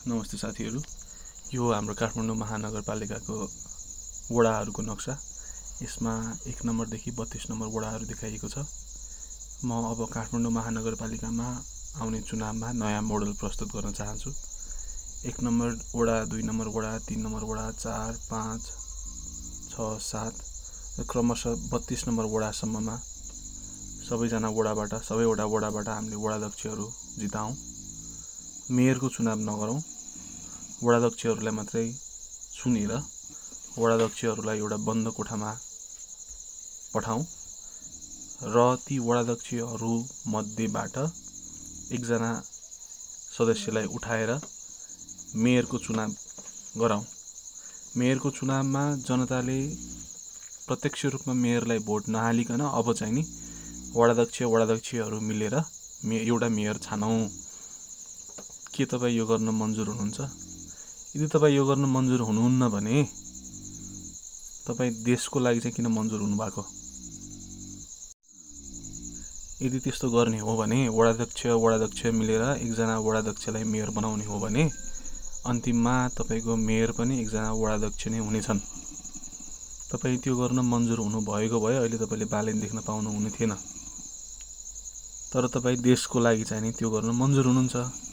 नमस्ते साथीहरू। यो हाम्रो काठमाडौँ महानगरपालिकाको वडाहरूको नक्सा। यसमा 1 नम्बरदेखि 32 नम्बर वडाहरू देखाइएको छ। म अब काठमाडौँ महानगरपालिकामा आउने चुनावमा नयाँ मोडल प्रस्तुत गर्न चाहन्छु। 1 नम्बर वडा, 2 नम्बर वडा, 3 नम्बर वडा, 4, 5, 6, 7 र क्रमशः 32 नम्बर वडासम्ममा सबैवटा वडाबाट हामीले वडाध्यक्षहरू जिताउँ। मेयरको चुनाव नगरौँ, वडाध्यक्षहरूलाई मात्रै चुनेर वडाध्यक्षहरूलाई एउटा बन्द कोठामा पठाउँ र ती वडाध्यक्षहरू मध्येबाट एकजना सदस्यलाई उठाएर मेयरको चुनाव गराउँ। मेयरको चुनावमा जनताले प्रत्यक्ष रूपमा मेयरलाई भोट नहालिकन अब चाहिँ नि वडाध्यक्षहरू मिलेर एउटा मेयर छानौँ। के तपाईँ यो गर्न मन्जुर हुनुहुन्छ? यदि तपाईँ यो गर्न मन्जुर हुनुहुन्न भने तपाईँ देशको लागि चाहिँ किन मन्जुर हुनुभएको? यदि त्यस्तो गर्ने हो भने वडाध्यक्ष मिलेर एकजना वडाध्यक्षलाई मेयर बनाउने हो भने अन्तिममा तपाईँको मेयर पनि एकजना वडाध्यक्ष नै हुनेछन्। तपाईँ त्यो गर्न मन्जुर हुनुभएको भए अहिले तपाईँले बालेन देख्न पाउनुहुने थिएन। तर तपाईँ देशको लागि चाहिँ नि त्यो गर्न मन्जुर हुनुहुन्छ।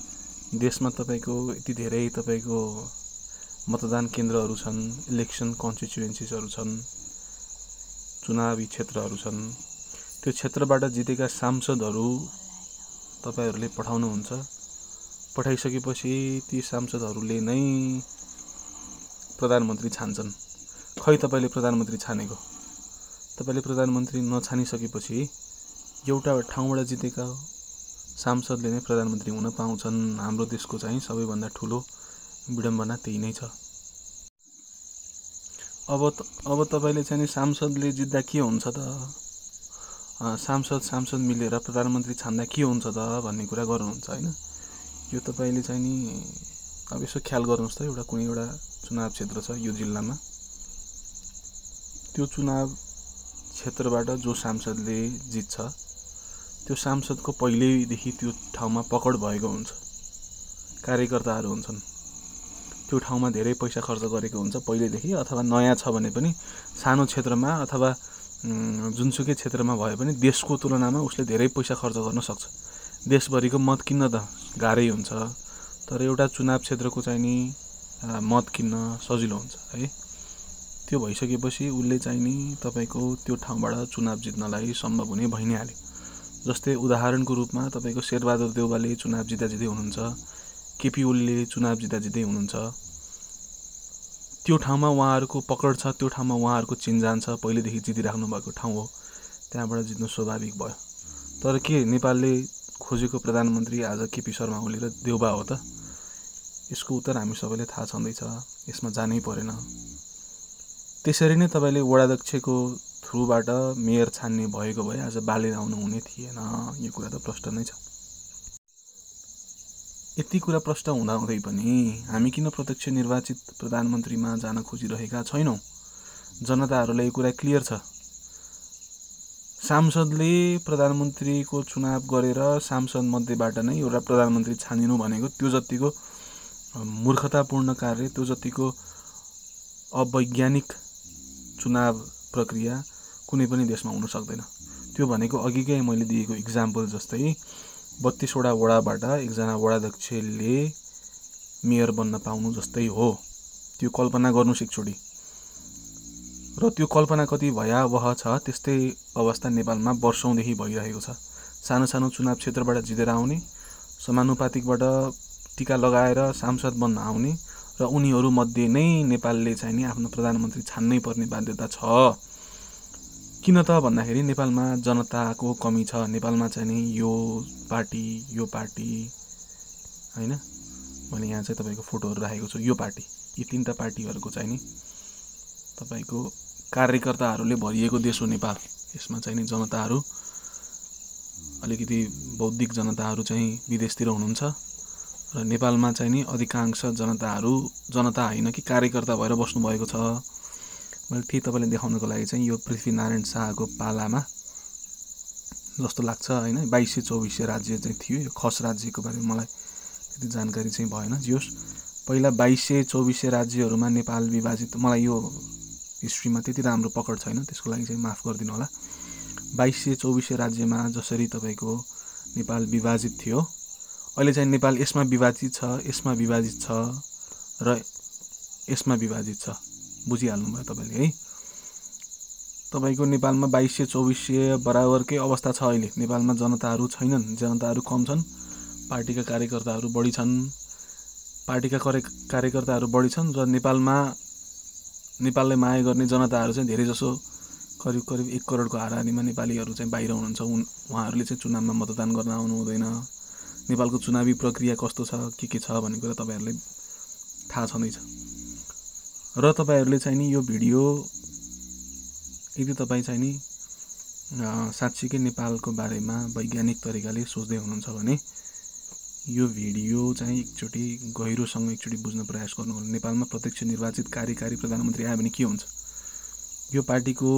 देशमा तपाईँको यति धेरै तपाईँको मतदान केन्द्रहरू छन्, इलेक्सन कन्स्टिट्युएन्सीजहरू छन्, चुनावी क्षेत्रहरू छन्। त्यो क्षेत्रबाट जितेका सांसदहरू तपाईँहरूले पठाउनुहुन्छ। पठाइसकेपछि ती सांसदहरूले नै प्रधानमन्त्री छान्छन्। खै तपाईँले प्रधानमन्त्री छानेको? तपाईँले प्रधानमन्त्री नछानिसकेपछि एउटा ठाउँबाट जितेका सांसदले नै प्रधानमन्त्री हुन पाउँछन्। हाम्रो देशको चाहिँ सबैभन्दा ठुलो विडम्बना त्यही नै छ। अब तपाईँले चाहिँ नि सांसदले जित्दा के हुन्छ त, सांसद मिलेर प्रधानमन्त्री छान्दा के हुन्छ त भन्ने कुरा गर्नुहुन्छ होइन। यो तपाईँले चाहिँ नि अब यसो ख्याल गर्नुहोस् त। कुनै एउटा चुनाव क्षेत्र छ यो जिल्लामा, त्यो चुनाव क्षेत्रबाट जो सांसदले जित्छ त्यो सांसदको पहिल्यैदेखि त्यो ठाउँमा पकड भएको हुन्छ, कार्यकर्ताहरू हुन्छन्। त्यो ठाउँमा धेरै पैसा खर्च गरेको हुन्छ पहिल्यैदेखि, अथवा नयाँ छ भने पनि सानो क्षेत्रमा अथवा जुनसुकै क्षेत्रमा भए पनि देशको तुलनामा उसले धेरै पैसा खर्च गर्न सक्छ। देशभरिको मत किन्न त गाह्रै हुन्छ, तर एउटा चुनाव क्षेत्रको चाहिँ नि मत किन्न सजिलो हुन्छ है। त्यो भइसकेपछि उसले चाहिँ नि तपाईँको त्यो ठाउँबाट चुनाव जित्नलाई सम्भव हुने भइ नै हाल्यो। जस्तै उदाहरणको रूपमा तपाईँको शेरबहादुर देउवाले चुनाव जित्दै हुनुहुन्छ, केपी ओलीले चुनाव जित्दै हुनुहुन्छ। त्यो ठाउँमा उहाँहरूको पकड छ, त्यो ठाउँमा उहाँहरूको चिन्जान छ, पहिलेदेखि जितिराख्नु भएको ठाउँ हो, त्यहाँबाट जित्नु स्वाभाविक भयो। तर के नेपालले खोजेको प्रधानमन्त्री आज केपी शर्मा ओली र देउबा हो त? यसको उत्तर हामी सबैले थाहा छँदैछ, यसमा जानै परेन। त्यसरी नै तपाईँले वडाध्यक्षको थ्रुबाट मेयर छान्ने भएको भए आज बालेन आउनु हुने थिएन। यो कुरा त प्रष्ट नै छ। यति कुरा प्रष्ट हुँदाहुँदै पनि हामी किन प्रत्यक्ष निर्वाचित प्रधानमन्त्रीमा जान खोजिरहेका छैनौँ? जनताहरूलाई यो कुरा क्लियर छ। सांसदले प्रधानमन्त्रीको चुनाव गरेर सांसद मध्येबाट नै एउटा प्रधानमन्त्री छानिनु भनेको त्यो जतिको मूर्खतापूर्ण कार्य, त्यो जतिको अवैज्ञानिक चुनाव प्रक्रिया कुनै पनि देशमा हुन सक्दैन। त्यो भनेको अघिकै मैले दिएको इक्जाम्पल जस्तै 32 वटा वडाबाट एकजना वडाध्यक्षले मेयर बन्न पाउनु जस्तै हो। त्यो कल्पना गर्नुस् एकचोटि। र त्यो कल्पना कति भयावह छ, त्यस्तै अवस्था नेपालमा वर्षौँदेखि भइरहेको छ। सानो सानो चुनाव क्षेत्रबाट जितेर आउने, समानुपातिकबाट टिका लगाएर सांसद बन्न आउने र उनीहरू मध्ये नै नेपालले चाहिँ नि आफ्नो प्रधानमन्त्री छान्नै पर्ने बाध्यता छ। किन त भन्दाखेरि नेपालमा जनताको कमी छ। नेपालमा चाहिँ नि यो पार्टी होइन, मैले यहाँ चाहिँ तपाईँको फोटोहरू राखेको छु। यो पार्टी, यी 3टा पार्टीहरूको चाहिँ नि तपाईँको कार्यकर्ताहरूले भरिएको देश हो नेपाल। यसमा चाहिँ नि जनताहरू अलिकति बौद्धिक जनताहरू चाहिँ विदेशतिर हुनुहुन्छ र नेपालमा चाहिँ नि अधिकांश जनता होइन कि कार्यकर्ता भएर बस्नुभएको छ। मैले त्यही तपाईँले देखाउनको लागि चाहिँ यो पृथ्वीनारायण शाहको पालामा जस्तो लाग्छ होइन। 2224 राज्य चाहिँ थियो। यो खस राज्यको बारेमा मलाई त्यति जानकारी चाहिँ भएन। जियोस् पहिला 2200-2400 राज्यहरूमा नेपाल विभाजित, मलाई यो हिस्ट्रीमा त्यति राम्रो पकड छैन, त्यसको लागि चाहिँ माफ गरिदिनु होला। 2200-2400 राज्यमा जसरी तपाईँको नेपाल विभाजित थियो, अहिले चाहिँ नेपाल यसमा विभाजित छ, यसमा विभाजित छ र यसमा विभाजित छ। बुझिहाल्नुभयो तपाईँले है। तपाईँको नेपालमा 2200-2400 बराबरकै अवस्था छ। अहिले नेपालमा जनताहरू छैनन्, जनताहरू कम छन्, पार्टीका कार्यकर्ताहरू बढी छन्, कार्यकर्ताहरू बढी छन् र नेपाललाई माया गर्ने जनताहरू चाहिँ धेरै जसो करिब 1 करोडको हाराहारीमा नेपालीहरू चाहिँ बाहिर हुनुहुन्छ। उहाँहरूले चाहिँ चुनावमा मतदान गर्न आउनु हुँदैन। नेपालको चुनावी प्रक्रिया कस्तो छ, के छ भन्ने कुरा तपाईँहरूलाई थाहा छँदैछ। र तपाईँहरूले चाहिँ नि यो भिडियो यदि तपाईँ चाहिँ नि साँच्चीकै नेपालको बारेमा वैज्ञानिक तरिकाले सोच्दै हुनुहुन्छ भने यो भिडियो चाहिँ एकचोटि गहिरोसँग एकचोटि बुझ्न प्रयास गर्नुहोला। नेपालमा प्रत्यक्ष निर्वाचित कार्यकारी प्रधानमन्त्री आयो भने के हुन्छ? यो पार्टीको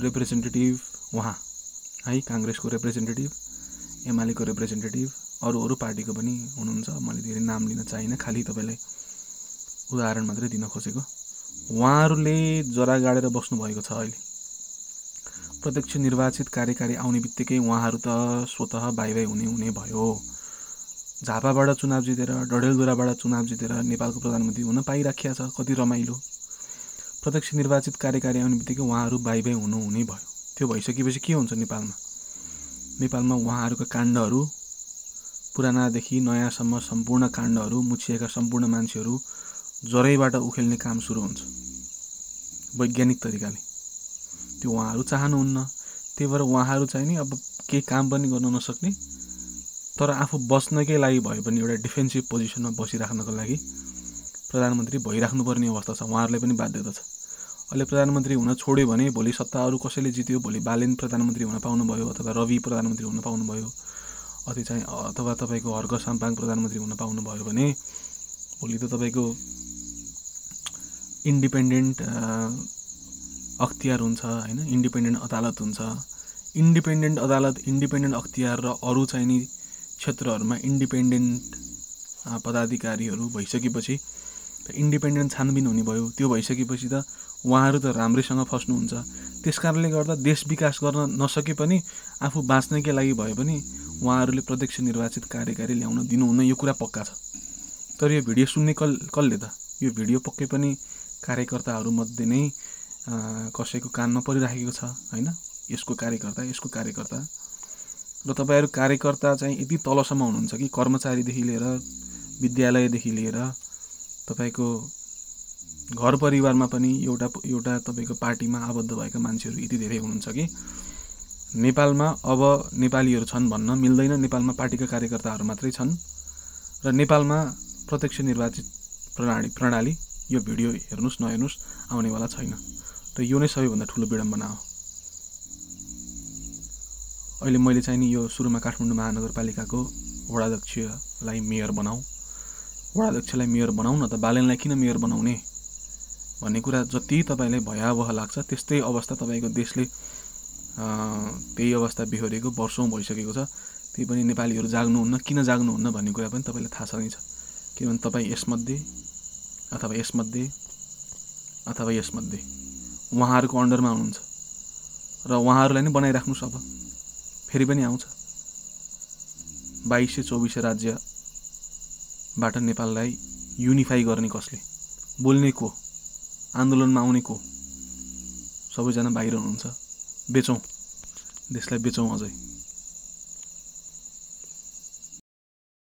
रिप्रेजेन्टेटिभ उहाँ है, काङ्ग्रेसको रिप्रेजेन्टेटिभ, एमालेको रिप्रेजेन्टेटिभ, अरू पार्टीको पनि हुनुहुन्छ। मैले धेरै नाम लिन चाहिनँ, खालि तपाईँलाई उदाहरण मात्रै दिन खोजेको। उहाँहरूले जरा गाडेर बस्नुभएको छ। अहिले प्रत्यक्ष निर्वाचित कार्यकारी आउने बित्तिकै उहाँहरू त स्वतः बाई हुने भयो। झापाबाट चुनाव जितेर, डडेलधुराबाट चुनाव जितेर नेपालको प्रधानमन्त्री हुन पाइराखेको छ। कति रमाइलो। प्रत्यक्ष निर्वाचित कार्यकारी आउने बित्तिकै उहाँहरू बाई हुने भयो। त्यो भइसकेपछि के हुन्छ नेपालमा उहाँहरूका काण्डहरू, पुरानादेखि नयाँसम्म सम्पूर्ण काण्डहरू, मुछिएका सम्पूर्ण मान्छेहरू जरैबाट उखेल्ने काम सुरु हुन्छ वैज्ञानिक तरिकाले। त्यो उहाँहरू चाहनुहुन्न। त्यही भएर उहाँहरू चाहिँ नि अब केही काम पनि गर्न नसक्ने, तर आफू बस्नकै लागि भए पनि एउटा डिफेन्सिभ पोजिसनमा बसिराख्नको लागि प्रधानमन्त्री भइराख्नुपर्ने अवस्था छ। उहाँहरूलाई पनि बाध्यता छ। अहिले प्रधानमन्त्री हुन छोड्यो भने भोलि सत्ता अरू कसैले जित्यो, भोलि बालेन प्रधानमन्त्री हुन पाउनुभयो, अथवा रवि प्रधानमन्त्री हुन पाउनुभयो, अथवा तपाईँको हर्क साम्पाङ प्रधानमन्त्री हुन पाउनुभयो भने भोलि त तपाईँको इन्डिपेन्डेन्ट अख्तियार हुन्छ होइन, इन्डिपेन्डेन्ट अदालत हुन्छ। इन्डिपेन्डेन्ट अदालत, इन्डिपेन्डेन्ट अख्तियार र अरू चाहिँ नि क्षेत्रहरूमा इन्डिपेन्डेन्ट पदाधिकारीहरू भइसकेपछि इन्डिपेन्डेन्ट छानबिन हुने भयो। त्यो भइसकेपछि त उहाँहरू त राम्रैसँग फस्नुहुन्छ। त्यस कारणले गर्दा देश विकास गर्न नसके पनि आफू बाँच्नकै लागि भए पनि उहाँहरूले प्रत्यक्ष निर्वाचित कार्यकारी ल्याउन दिनुहुन्न, यो कुरा पक्का छ। तर यो भिडियो सुन्ने कसले त? यो भिडियो पक्कै पनि कार्यकर्ताहरूमध्ये नै कसैको कानमा परिराखेको छ होइन। यसको कार्यकर्ता र तपाईँहरू कार्यकर्ता चाहिँ यति तलसम्म हुनुहुन्छ कि कर्मचारीदेखि लिएर, विद्यालयदेखि लिएर तपाईँको घर परिवारमा पनि एउटा तपाईँको पार्टीमा आबद्ध भएका मान्छेहरू यति धेरै हुनुहुन्छ कि नेपालमा अब नेपालीहरू छन् भन्न मिल्दैन। नेपालमा पार्टीका कार्यकर्ताहरू मात्रै छन् र नेपालमा प्रत्यक्ष निर्वाचित प्रणाली यो भिडियो हेर्नुहोस् नहेर्नुहोस् आउनेवाला छैन। र यो नै सबैभन्दा ठुलो विडम्बना हो। अहिले मैले चाहिँ नि यो सुरुमा काठमाडौँ महानगरपालिकाको वडाध्यक्षलाई मेयर बनाऊ, वडाध्यक्षलाई मेयर बनाऊ न त, बालेनलाई किन मेयर बनाउने भन्ने कुरा जति तपाईँलाई भयावह लाग्छ त्यस्तै अवस्था तपाईँको देशले त्यही अवस्था बिहोरेको वर्षौँ भइसकेको छ। त्यही पनि नेपालीहरू जाग्नुहुन्न। किन जाग्नुहुन्न भन्ने कुरा पनि तपाईँलाई थाहा छँदैछ। किनभने तपाईँ यसमध्ये अथवा यसमध्ये उहाँहरूको अन्डरमा हुनुहुन्छ र उहाँहरूलाई नै बनाइराख्नुहोस्। अब फेरि पनि आउँछ 2200-2400 राज्यबाट नेपाललाई युनिफाई गर्ने कसले? बोल्ने को? आन्दोलनमा आउने को? सबैजना बाहिर हुनुहुन्छ। बेचौँ, देशलाई बेचौँ अझै।